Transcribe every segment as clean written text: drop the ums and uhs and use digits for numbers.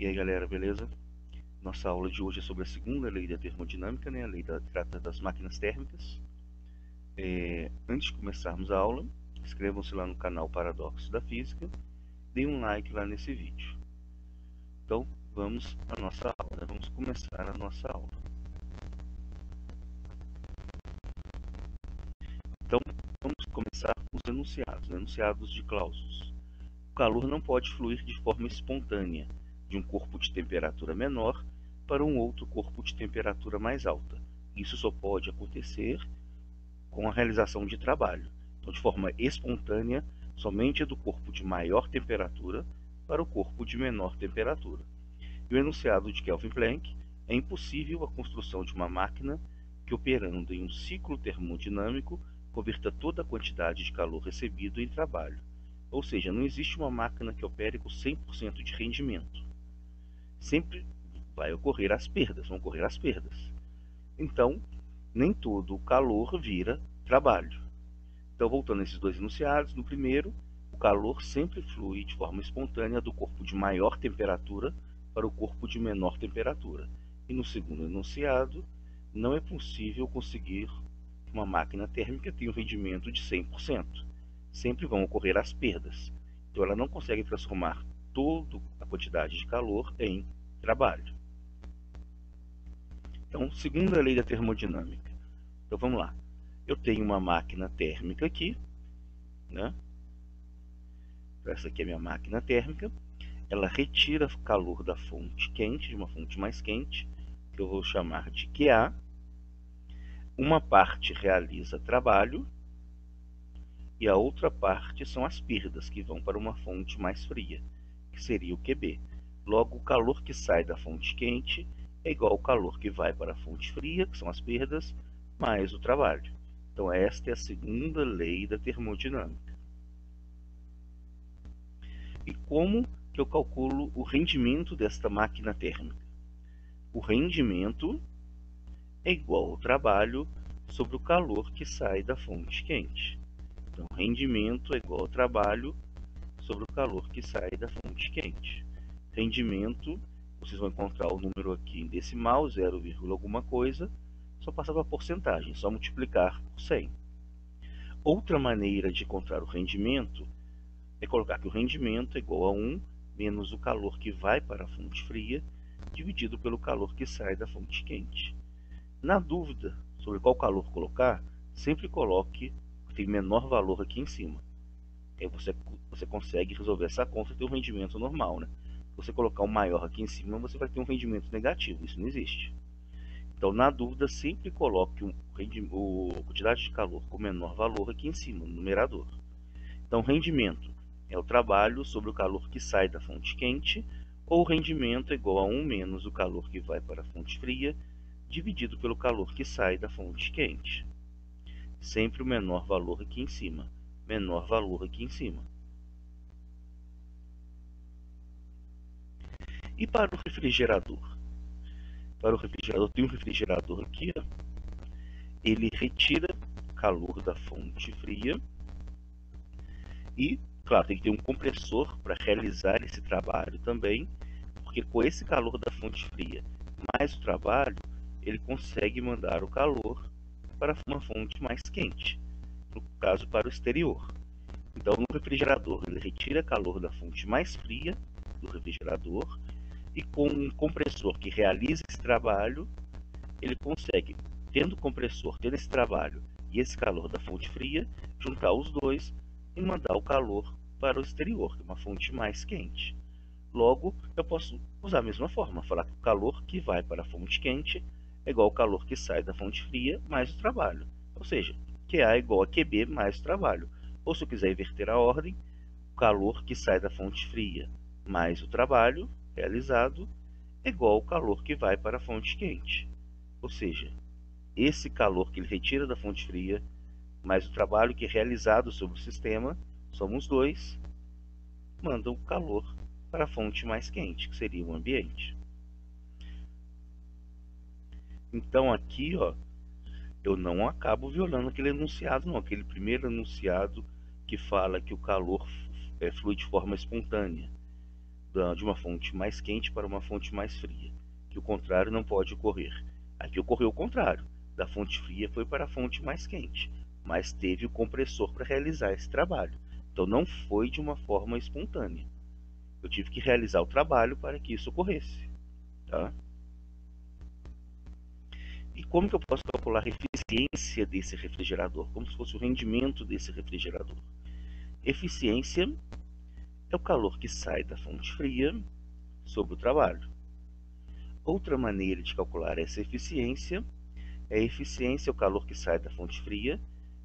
E aí galera, beleza? Nossa aula de hoje é sobre a segunda lei da termodinâmica, né? A lei que trata das máquinas térmicas. Antes de começarmos a aula, inscrevam-se lá no canal Paradoxos da Física, deem um like lá nesse vídeo. Então vamos à nossa aula, né? Vamos começar a nossa aula. Então vamos começar com os enunciados de Clausius. O calor não pode fluir de forma espontânea de um corpo de temperatura menor para um outro corpo de temperatura mais alta. Isso só pode acontecer com a realização de trabalho. Então, de forma espontânea, somente do corpo de maior temperatura para o corpo de menor temperatura. E o enunciado de Kelvin Planck: é impossível a construção de uma máquina que, operando em um ciclo termodinâmico, converta toda a quantidade de calor recebido em trabalho. Ou seja, não existe uma máquina que opere com 100% de rendimento. Sempre vão ocorrer as perdas. Então, nem todo o calor vira trabalho. Então, voltando a esses dois enunciados, no primeiro, o calor sempre flui de forma espontânea do corpo de maior temperatura para o corpo de menor temperatura. E no segundo enunciado, não é possível conseguir que uma máquina térmica tenha um rendimento de 100%. Sempre vão ocorrer as perdas. Então, ela não consegue transformar toda a quantidade de calor em trabalho. Então, segunda lei da termodinâmica. Então, vamos lá. Eu tenho uma máquina térmica aqui, né? Essa aqui é a minha máquina térmica. Ela retira calor da fonte quente, de uma fonte mais quente, que eu vou chamar de QA. Uma parte realiza trabalho e a outra parte são as perdas, que vão para uma fonte mais fria, que seria o QB. Logo, o calor que sai da fonte quente é igual ao calor que vai para a fonte fria, que são as perdas, mais o trabalho. Então, esta é a segunda lei da termodinâmica. E como que eu calculo o rendimento desta máquina térmica? O rendimento é igual ao trabalho sobre o calor que sai da fonte quente. Então, rendimento é igual ao trabalho sobre o calor que sai da fonte quente. Rendimento, vocês vão encontrar o número aqui em decimal, 0, alguma coisa, só passa para porcentagem, só multiplicar por 100. Outra maneira de encontrar o rendimento é colocar que o rendimento é igual a 1 menos o calor que vai para a fonte fria, dividido pelo calor que sai da fonte quente. Na dúvida sobre qual calor colocar, sempre coloque o que tem menor valor aqui em cima. Aí você consegue resolver essa conta e ter um rendimento normal, né? Se você colocar o maior aqui em cima, você vai ter um rendimento negativo, isso não existe. Então, na dúvida, sempre coloque a quantidade de calor com menor valor aqui em cima, no numerador. Então, rendimento é o trabalho sobre o calor que sai da fonte quente, ou rendimento é igual a 1 menos o calor que vai para a fonte fria, dividido pelo calor que sai da fonte quente. Sempre o menor valor aqui em cima. Menor valor aqui em cima. E para o refrigerador? Para o refrigerador, tem um refrigerador aqui, ó. Ele retira calor da fonte fria e, claro, tem que ter um compressor para realizar esse trabalho também, porque com esse calor da fonte fria mais o trabalho, ele consegue mandar o calor para uma fonte mais quente, no caso para o exterior. Então, no refrigerador, ele retira calor da fonte mais fria do refrigerador e com um compressor que realiza esse trabalho, ele consegue, tendo o compressor, tendo esse trabalho e esse calor da fonte fria, juntar os dois e mandar o calor para o exterior, que é uma fonte mais quente. Logo, eu posso usar a mesma forma, falar que o calor que vai para a fonte quente é igual ao calor que sai da fonte fria mais o trabalho. Ou seja, QA é igual a QB mais o trabalho. Ou se eu quiser inverter a ordem, o calor que sai da fonte fria mais o trabalho realizado é igual ao calor que vai para a fonte quente. Ou seja, esse calor que ele retira da fonte fria mais o trabalho que é realizado sobre o sistema, somos dois, mandam calor para a fonte mais quente, que seria o ambiente. Então aqui, ó, eu não acabo violando aquele enunciado, não. Aquele primeiro enunciado que fala que o calor flui de forma espontânea de uma fonte mais quente para uma fonte mais fria, que o contrário não pode ocorrer. Aqui ocorreu o contrário, da fonte fria foi para a fonte mais quente, mas teve o compressor para realizar esse trabalho. Então não foi de uma forma espontânea. Eu tive que realizar o trabalho para que isso ocorresse. Tá? E como que eu posso calcular a eficiência desse refrigerador? Como se fosse o rendimento desse refrigerador. Eficiência é o calor que sai da fonte fria sobre o trabalho. Outra maneira de calcular essa eficiência é a eficiência, o calor que sai da fonte fria,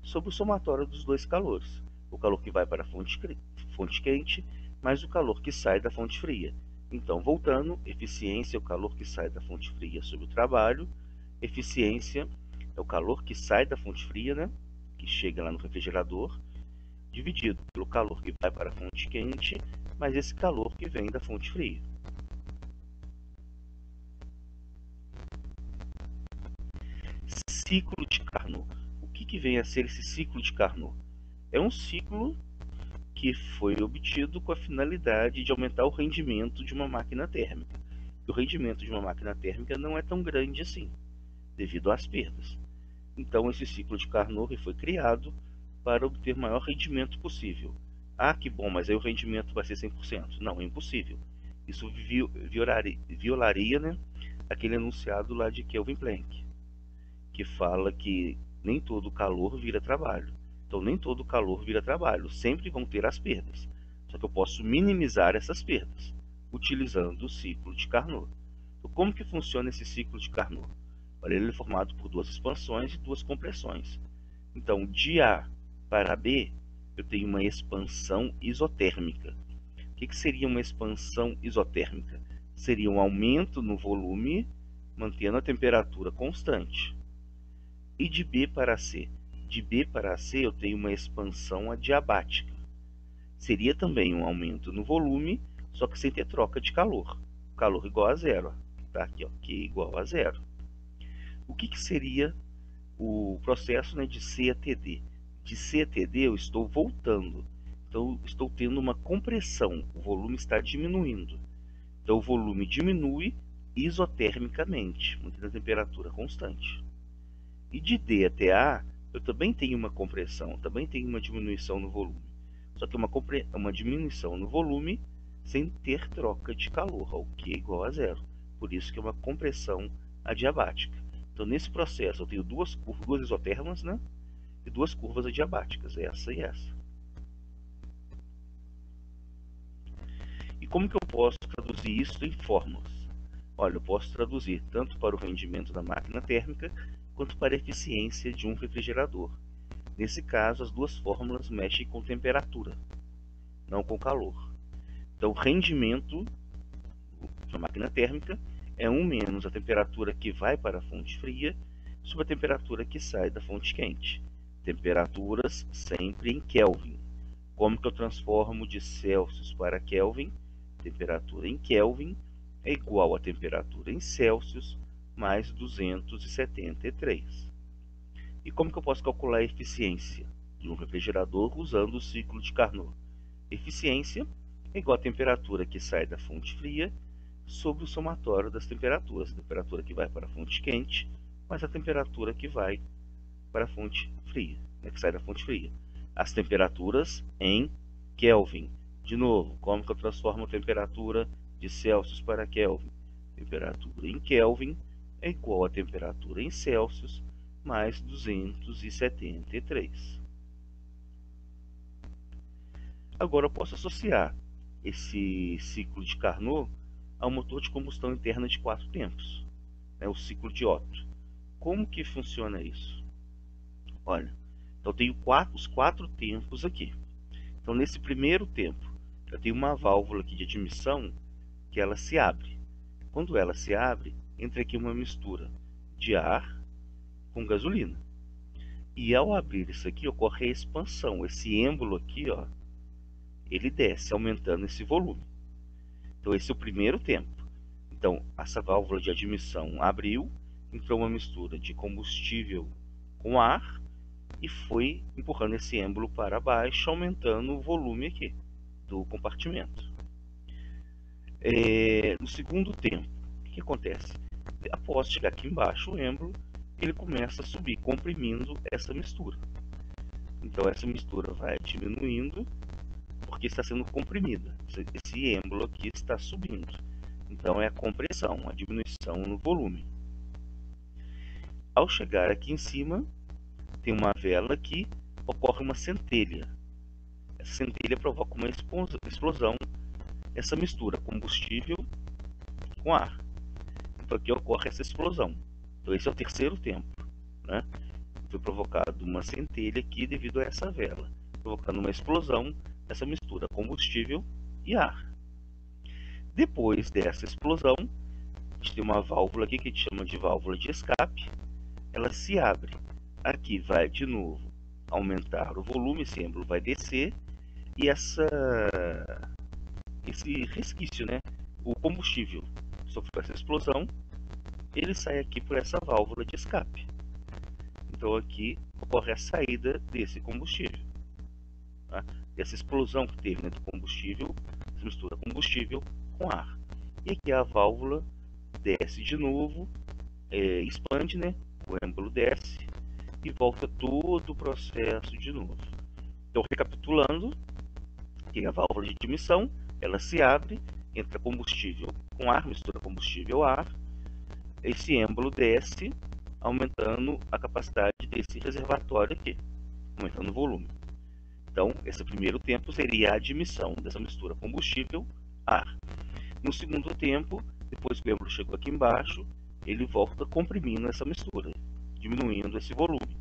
sobre o somatório dos dois calores. O calor que vai para a fonte quente, mais o calor que sai da fonte fria. Então, voltando, eficiência é o calor que sai da fonte fria sobre o trabalho. Eficiência é o calor que sai da fonte fria, né, que chega lá no refrigerador, dividido pelo calor que vai para a fonte quente, mais esse calor que vem da fonte fria. Ciclo de Carnot. O que vem a ser esse ciclo de Carnot? É um ciclo que foi obtido com a finalidade de aumentar o rendimento de uma máquina térmica. E o rendimento de uma máquina térmica não é tão grande assim, devido às perdas. Então esse ciclo de Carnot foi criado para obter o maior rendimento possível. Ah, que bom, mas aí o rendimento vai ser 100%. Não, é impossível. Isso violaria, né, aquele enunciado lá de Kelvin Planck, que fala que nem todo calor vira trabalho. Então nem todo calor vira trabalho, sempre vão ter as perdas. Só que eu posso minimizar essas perdas, utilizando o ciclo de Carnot. Então, como que funciona esse ciclo de Carnot? Olha, ele é formado por duas expansões e duas compressões. Então, de A para B, eu tenho uma expansão isotérmica. O que seria uma expansão isotérmica? Seria um aumento no volume, mantendo a temperatura constante. E de B para C? De B para C eu tenho uma expansão adiabática. Seria também um aumento no volume, só que sem ter troca de calor. Calor igual a zero. Tá aqui, ó, Q igual a zero. O que seria o processo, né, de C a TD? De C a TD eu estou voltando. Então estou tendo uma compressão. O volume está diminuindo. Então o volume diminui isotermicamente, mantendo a temperatura constante. E de D até A, eu também tenho uma compressão, também tenho uma diminuição no volume. Só que uma diminuição no volume sem ter troca de calor, o Q é igual a zero. Por isso que é uma compressão adiabática. Então, nesse processo, eu tenho duas isotermas, né, e duas curvas adiabáticas, essa e essa. E como que eu posso traduzir isso em fórmulas? Olha, eu posso traduzir tanto para o rendimento da máquina térmica, quanto para a eficiência de um refrigerador. Nesse caso, as duas fórmulas mexem com temperatura, não com calor. Então, o rendimento da máquina térmica é 1 menos a temperatura que vai para a fonte fria sobre a temperatura que sai da fonte quente. Temperaturas sempre em Kelvin. Como que eu transformo de Celsius para Kelvin? Temperatura em Kelvin é igual a temperatura em Celsius mais 273. E como que eu posso calcular a eficiência de um refrigerador usando o ciclo de Carnot? Eficiência é igual a temperatura que sai da fonte fria sobre o somatório das temperaturas. A temperatura que vai para a fonte quente, mais a temperatura que vai para a fonte fria, né, que sai da fonte fria. As temperaturas em Kelvin. De novo, como que eu transformo a temperatura de Celsius para Kelvin? Temperatura em Kelvin é igual a temperatura em Celsius mais 273. Agora eu posso associar esse ciclo de Carnot ao motor de combustão interna de 4 tempos, né, o ciclo de Otto. Como que funciona isso? Olha, então eu tenho os 4 tempos aqui. Então nesse primeiro tempo, eu tenho uma válvula aqui de admissão que ela se abre. Quando ela se abre, entra aqui uma mistura de ar com gasolina. E ao abrir isso aqui, ocorre a expansão. Esse êmbolo aqui, ó, ele desce, aumentando esse volume. Então esse é o primeiro tempo. Então essa válvula de admissão abriu, entrou uma mistura de combustível com ar e foi empurrando esse êmbolo para baixo, aumentando o volume aqui do compartimento. No segundo tempo, o que acontece? Após chegar aqui embaixo, o êmbolo ele começa a subir, comprimindo essa mistura. Então essa mistura vai diminuindo porque está sendo comprimida. Esse êmbolo aqui está subindo. Então é a compressão, a diminuição no volume. Ao chegar aqui em cima, tem uma vela que ocorre uma centelha. Essa centelha provoca uma explosão, essa mistura combustível com ar. Então aqui ocorre essa explosão. Então esse é o terceiro tempo, né? Foi provocado uma centelha aqui devido a essa vela, provocando uma explosão dessa mistura combustível e ar. Depois dessa explosão, a gente tem uma válvula aqui que a gente chama de válvula de escape. Ela se abre. Aqui vai de novo aumentar o volume, esse êmbolo vai descer e esse resquício, né, o combustível sofreu essa explosão, ele sai aqui por essa válvula de escape. Então aqui ocorre a saída desse combustível, tá? Essa explosão que teve, né, do combustível, essa mistura combustível com ar. E aqui a válvula desce de novo, expande, né, o êmbolo desce e volta todo o processo de novo. Então, recapitulando, aqui a válvula de admissão, ela se abre, entra combustível com ar, mistura combustível-ar, esse êmbolo desce, aumentando a capacidade desse reservatório aqui, aumentando o volume. Então, esse primeiro tempo seria a admissão dessa mistura combustível-ar. No segundo tempo, depois que o êmbolo chegou aqui embaixo, ele volta comprimindo essa mistura, diminuindo esse volume.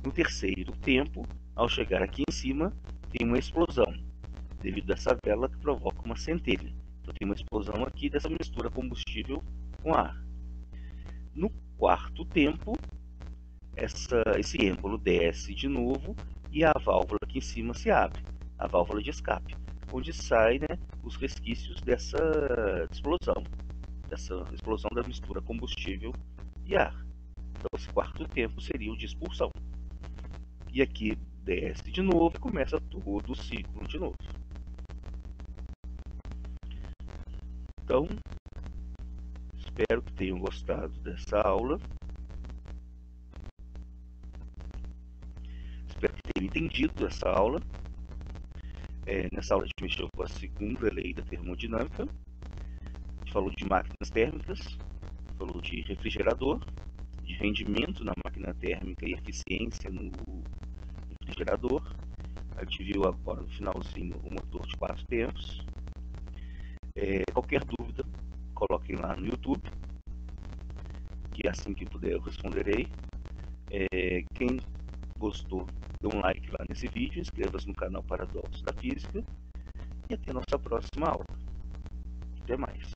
No terceiro tempo, ao chegar aqui em cima, tem uma explosão, devido a essa vela que provoca uma centelha. Então tem uma explosão aqui dessa mistura combustível com ar. No quarto tempo, esse êmbolo desce de novo e a válvula aqui em cima se abre, a válvula de escape, onde saem, né, os resquícios dessa explosão da mistura combustível e ar. Então esse quarto tempo seria o de expulsão. E aqui desce de novo e começa todo o ciclo de novo. Então, espero que tenham gostado dessa aula. Espero que tenham entendido essa aula. Nessa aula a gente mexeu com a segunda lei da termodinâmica. A gente falou de máquinas térmicas, falou de refrigerador, de rendimento na máquina térmica e eficiência no refrigerador. A gente viu agora no finalzinho o motor de 4 tempos. Qualquer dúvida, coloquem lá no YouTube, que assim que puder eu responderei. Quem gostou, dê um like lá nesse vídeo, inscreva-se no canal Paradoxos da Física e até a nossa próxima aula. Até mais.